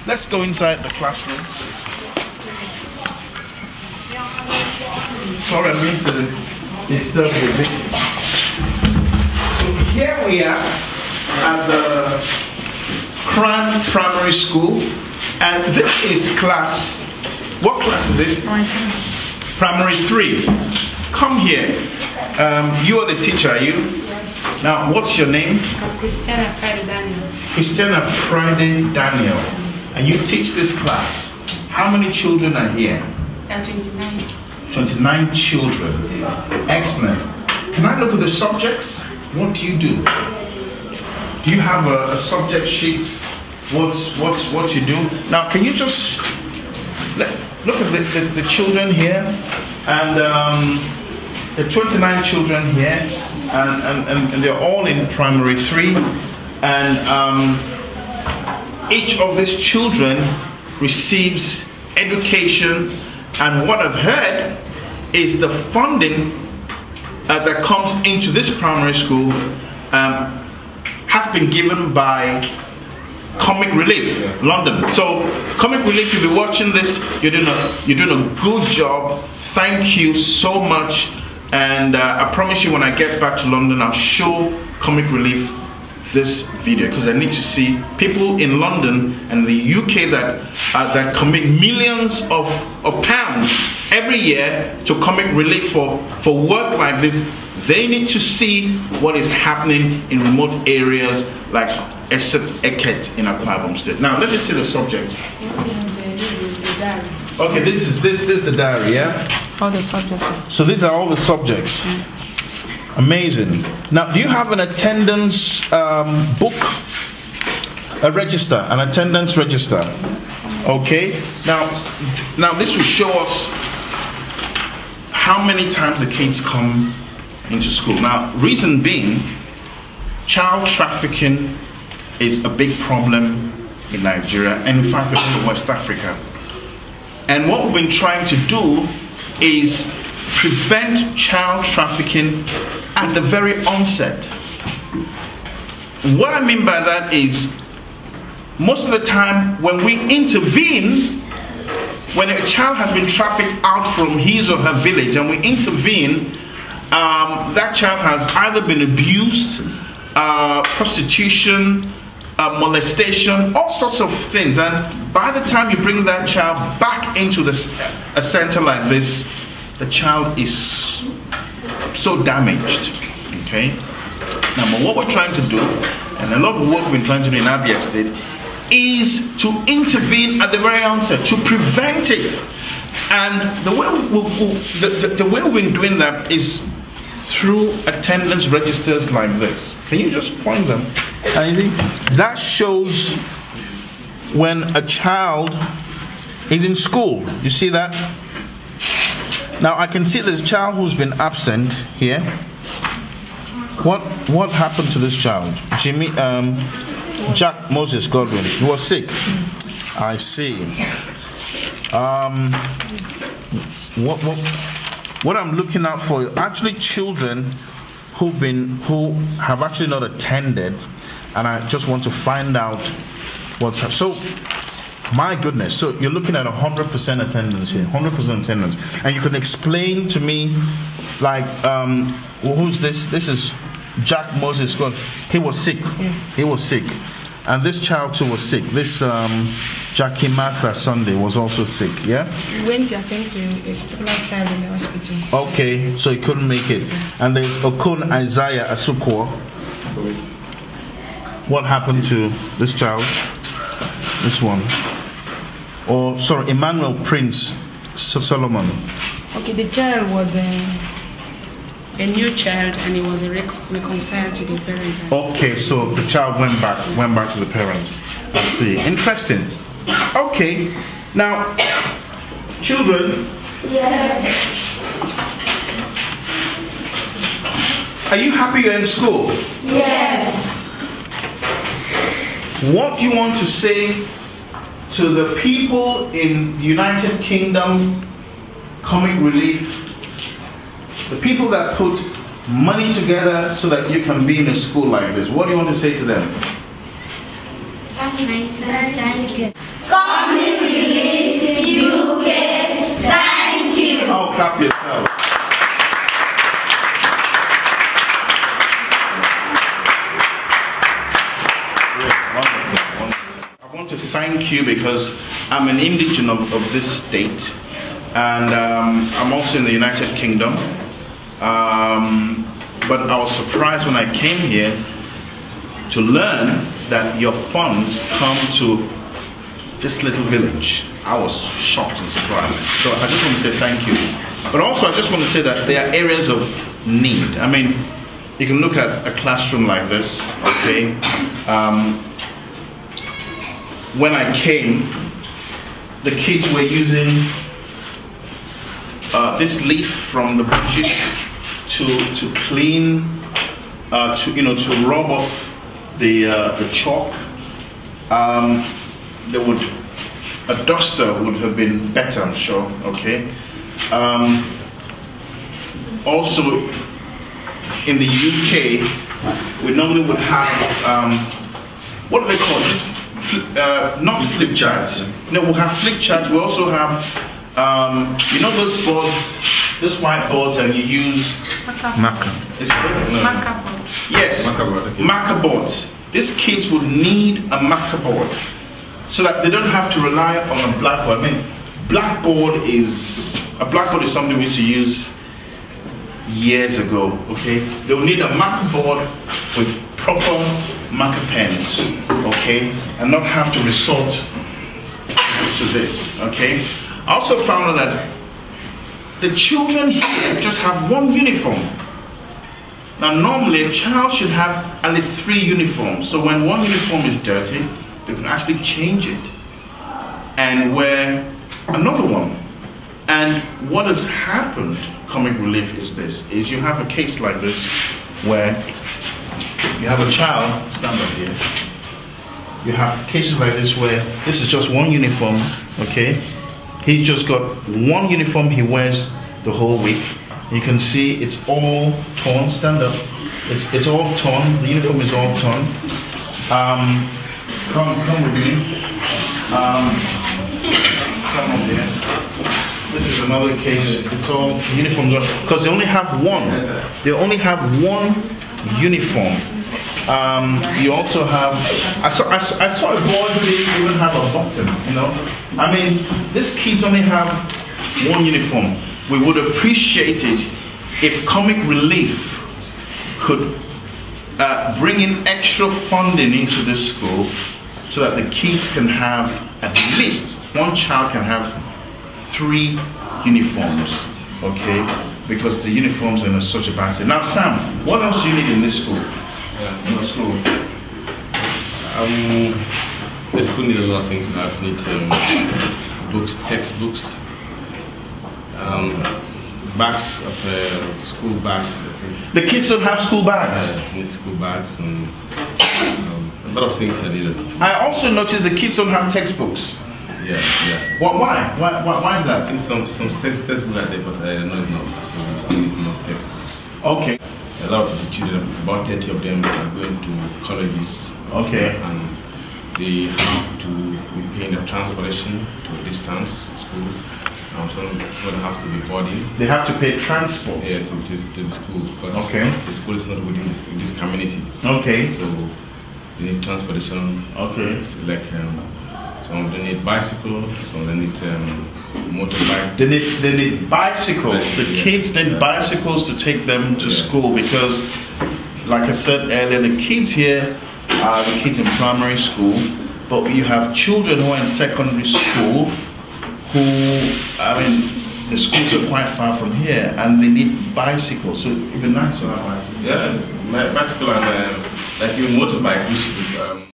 let's go inside the classroom. Sorry, I'm going to disturb you a bit. So here we are at the Cran Primary School, and this is class. What class is this? Primary 3. Come here. You are the teacher, are you? Yes. Now, what's your name? Christiana Friday Daniel. Christiana Friday Daniel. And you teach this class. How many children are here? 29. 29 children. Excellent. Can I look at the subjects? What do you do? Do you have a subject sheet? What you do? Now, can you just look at the children here, and the 29 children here, and they're all in primary 3, and each of these children receives education, and what I've heard is the funding that comes into this primary school has been given by Comic Relief London. So Comic Relief, you'll be watching this, you're doing a good job. Thank you so much, and I promise you when I get back to London I'll show Comic Relief this video, because I need to see people in London and the UK that commit millions of pounds every year to Comic Relief for work like this. They need to see what is happening in remote areas like Ikiddeh in Akwa Ibom State. Now let me see the subject. Okay, this is the diary, yeah? All the subjects. So these are all the subjects. Amazing. Now, do you have an attendance book? A register, an attendance register. Okay. Now this will show us how many times the kids come into school. Now, reason being, child trafficking is a big problem in Nigeria, and in fact, in West Africa. And what we've been trying to do is prevent child trafficking at the very onset. What I mean by that is, most of the time when we intervene, when a child has been trafficked out from his or her village and we intervene, that child has either been abused, prostitution, molestation, all sorts of things, and by the time you bring that child back into a center like this, the child is so damaged. Okay. Now, but what we're trying to do, and a lot of what we've been trying to do in Abia State, is to intervene at the very onset to prevent it. And the way we've been doing that is through attendance registers like this. Can you just point them? I think that shows when a child is in school. You see that? Now I can see there's a child who's been absent here. What happened to this child? Jack Moses Godwin. He was sick. I see. What I'm looking out for, actually children who have actually not attended, and I just want to find out what's happening. So, my goodness, so you're looking at 100% attendance here, 100% attendance, and you can explain to me, like, who's this? This is Jack Moses. He was sick. He was sick, and this child too was sick. This Jackie Martha Sunday was also sick. Yeah. We went to attend to a particular child in the hospital. Okay, so he couldn't make it. And there's Okon Isaiah Asukwo. What happened to this child? This one. Or sorry, Emmanuel Prince Solomon. Okay, the child was a new child, and he was reconciled to the parent. Okay, so the child went back to the parent. I see. Interesting. Okay. Now, children. Yes. Are you happy you're in school? Yes. What do you want to say to the people in the United Kingdom, Comic Relief, the people that put money together so that you can be in a school like this? What do you want to say to them? Thank you. Comic Relief UK, thank you. Oh, clap yourself. I want to thank you because I'm an indigene of this state, and I'm also in the United Kingdom. But I was surprised when I came here to learn that your funds come to this little village. I was shocked and surprised. So I just want to say thank you. But also I just want to say that there are areas of need. I mean, you can look at a classroom like this, okay? When I came, the kids were using this leaf from the bushes to clean, to rub off the chalk. A duster would have been better, I'm sure. Okay. Also, in the UK, we normally would have what do they call it? Not flip charts. No, we'll have flip charts. We also have those boards, those white boards, and you use Marker. Marker board. Yes, marker board. Okay. Marker boards. These kids would need a marker board so that they don't have to rely on a blackboard. I mean, blackboard is something we used to use years ago. Okay, they will need a marker board with proper marker pens. Okay, and not have to resort to this. Okay. I also found out that the children here just have one uniform. Now normally a child should have at least 3 uniforms. So when one uniform is dirty, they can actually change it and wear another one. And what has happened, Comic Relief, is this, is you have a case like this where you have a child, stand up here, you have cases like this where this is just one uniform, okay? He just got one uniform he wears the whole week. You can see it's all torn. Stand up. It's all torn. The uniform is all torn. Come with me. Come on here. This is another case. It's all uniforms because they only have one. They only have one uniform. You also have. I saw a boy who didn't even have a button. You know. I mean, these kids only have one uniform. We would appreciate it if Comic Relief could bring in extra funding into this school so that the kids can have, at least one child can have 3 uniforms, okay? Because the uniforms are in such a bad state. Now Sam, what else do you need in this school? The school needs a lot of things. We need books, textbooks, bags of school bags. I think. The kids don't have school bags? Need school bags and a lot of things are needed. I also noticed the kids don't have textbooks. Yeah. Why? Why is that? I think some textbooks are there, but they're not enough. So we still need more textbooks. Okay. A lot of the children, about 30 of them, are going to colleges. Okay. And they have to be paying the transportation to a distance school. Some have to be boarding. They have to pay transport? Yeah, to the school. Because okay. The school is not within this community. Okay. So they need transportation. Okay. Like some they need bicycles, some they need motorbike. They need bicycles. The kids need bicycles to take them to school because, like I said earlier, the kids here are the kids in primary school, but you have children who are in secondary school who, I mean, the schools are quite far from here and they need bicycles, so it'd be nice to have bicycles. Yeah, my bicycle and like your motorbike, which